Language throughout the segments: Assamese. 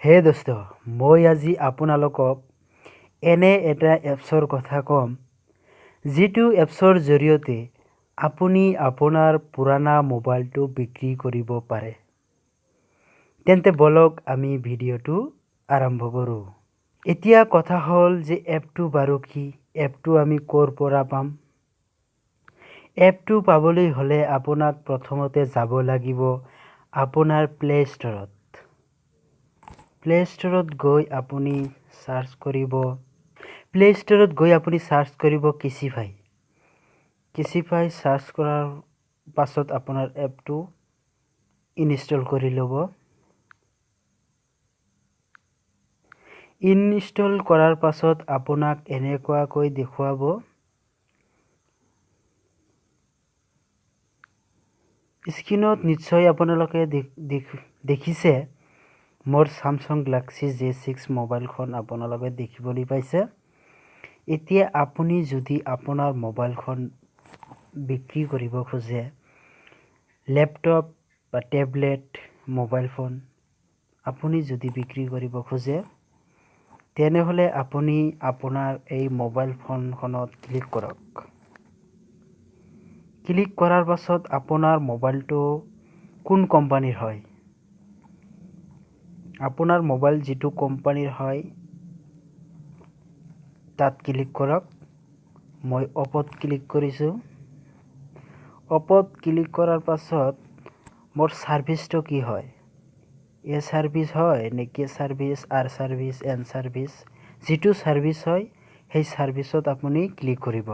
হে দোস্ত, মই আজি আপোনালোকক এনে এটা এপছৰ কথা ক'ম, যিটো এপছৰ জৰিয়তে আপুনি আপোনাৰ পুৰণা মোবাইলটো বিক্ৰী কৰিব পাৰে। তেন্তে বলক আমি ভিডিঅ'টো আৰম্ভ কৰোঁ। এতিয়া কথা হ'ল যে এপটো বাৰু কি, এপটো আমি ক'ৰ পৰা পাম। এপটো পাবলৈ হ'লে আপোনাক প্ৰথমতে যাব লাগিব আপোনাৰ প্লে ষ্ট'ৰত। প্লে ষ্ট'ৰত গৈ আপুনি চাৰ্চ কৰিব কেচিফাই। কেচিফাই চাৰ্চ কৰাৰ পাছত আপোনাৰ এপটো ইনষ্টল কৰি ল'ব। ইনষ্টল কৰাৰ পাছত আপোনাক এনেকুৱাকৈ দেখুৱাব। স্ক্ৰীনত নিশ্চয় আপোনালোকে দেখিছে মোৰ Samsung Galaxy J6 মোবাইলখন আপোনালোকে দেখিবলৈ পাইছে। এতিয়া আপুনি যদি আপোনাৰ মোবাইলখন বিক্ৰী কৰিব খোজে, লেপটপ বা টেবলেট মোবাইল ফোন আপুনি যদি বিক্ৰী কৰিব খোজে, তেনেহ'লে আপুনি আপোনাৰ এই মোবাইল ফোনখনত ক্লিক কৰক। ক্লিক কৰাৰ পাছত আপোনাৰ মোবাইলটো কোন কোম্পানীৰ হয়, আপোনাৰ মোবাইল যিটো কোম্পানীৰ হয় তাত ক্লিক কৰক। মই অপত ক্লিক কৰিছোঁ। অপত ক্লিক কৰাৰ পাছত মোৰ ছাৰ্ভিচটো কি হয়, এ ছাৰ্ভিচ হয় নে K service, R service, N service, যিটো ছাৰ্ভিচ হয় সেই ছাৰ্ভিচত আপুনি ক্লিক কৰিব।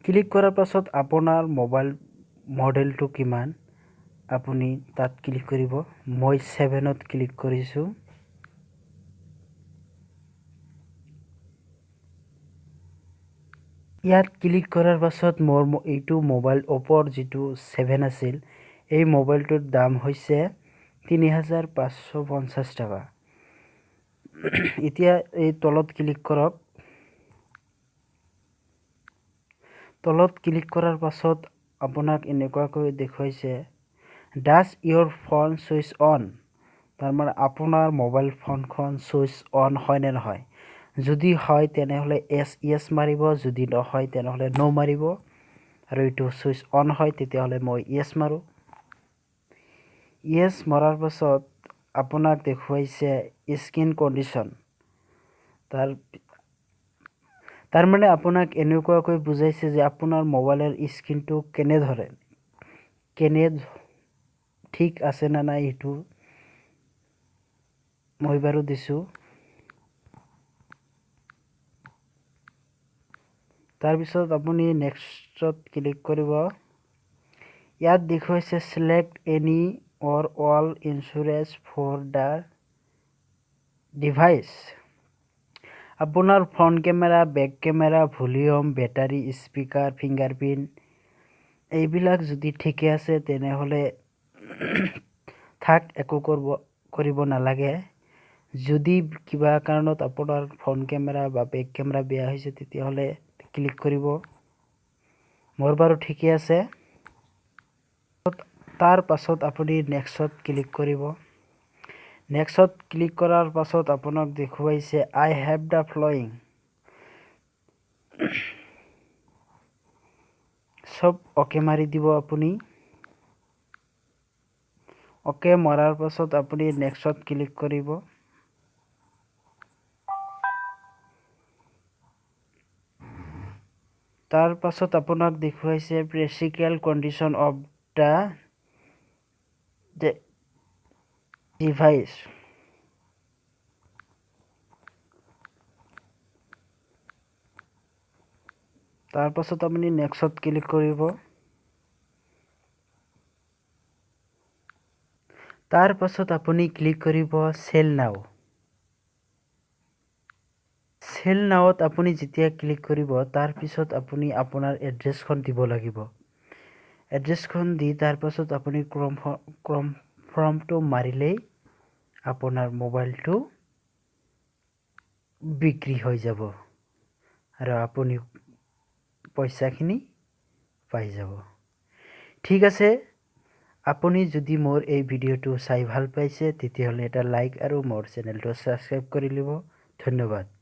ক্লিক কৰাৰ পাছত আপোনাৰ মোবাইল মডেলটো কিমান আপুনি তাত ক্লিক কৰিব। মই 7ত ক্লিক কৰিছোঁ। ইয়াত ক্লিক কৰাৰ পাছত মোৰ এইটো মোবাইল অপৰ যিটো 7 আছিল, এই মোবাইলটোৰ দাম হৈছে ৩,৫৫০ টকা। এতিয়া এই তলত ক্লিক কৰক। তলত ক্লিক কৰাৰ পাছত আপোনাক এনেকুৱাকৈ দেখুৱাইছে, does your phone switch on, তাৰমানে আপোনাৰ মোবাইল ফোনখন চুইচ অন হয় নে নহয়। যদি হয় তেনেহ'লে য়েছ মাৰিব, যদি নহয় তেনেহ'লে ন' মাৰিব, আৰু এইটো চুইচ অন হয় তেতিয়াহ'লে মই য়েছ মাৰোঁ। য়েছ মৰাৰ পাছত আপোনাক দেখুৱাইছে স্ক্ৰীন কণ্ডিশ্যন। তাৰমানে আপোনাক এনেকুৱাকৈ বুজাইছে যে আপোনাৰ মোবাইলৰ স্ক্ৰীনটো কেনে ঠিক আছে নে নাই, এইটো মই বাৰু দিছোঁ। তাৰপিছত আপুনি নেক্সটত ক্লিক কৰিব। ইয়াত দেখুৱাইছে select any or all insurance for the device. আপোনাৰ front camera, back camera, volume, battery, speaker, fingerprint এইবিলাক যদি ঠিকে আছে তেনেহ'লে একো কৰিব নালাগে। যদি কিবা কাৰণত আপোনাৰ ফ্ৰণ্ট কেমেৰা বা বেক কেমেৰা বেয়া হৈছে তেতিয়াহ'লে ক্লিক কৰিব। মোৰ বাৰু ঠিকে আছে। তাৰ পাছত আপুনি নেক্সটত ক্লিক কৰিব। নেক্সটত ক্লিক কৰাৰ পাছত আপোনাক দেখুৱাইছে আই হেভ দ্য ফ্লয়িং। চব অ'কে মাৰি দিব আপুনি। অ'কে মৰাৰ পাছত আপুনি নেক্সটত ক্লিক কৰিব। তাৰ পাছত আপোনাক দেখুৱাইছে practical condition of the device. তাৰ পাছত আপুনি নেক্সটত ক্লিক কৰিব। তাৰ পাছত আপুনি ক্লিক কৰিব চেল নাও। চেল নাওত আপুনি যেতিয়া ক্লিক কৰিব তাৰ পিছত আপুনি আপোনাৰ এড্ৰেছখন দিব লাগিব। এড্ৰেছখন দি তাৰ পাছত আপুনি ফৰ্মটো মাৰিলেই আপোনাৰ মোবাইলটো বিক্ৰী হৈ যাব আৰু আপুনি পইচাখিনি পাই যাব। ঠিক আছে, আপুনি যদি মোৰ এই ভিডিঅ'টো চাই ভাল পাইছে তেতিয়াহ'লে এটা লাইক আৰু মোৰ চেনেলটো ছাবস্ক্ৰাইব কৰি ল'ব। ধন্যবাদ।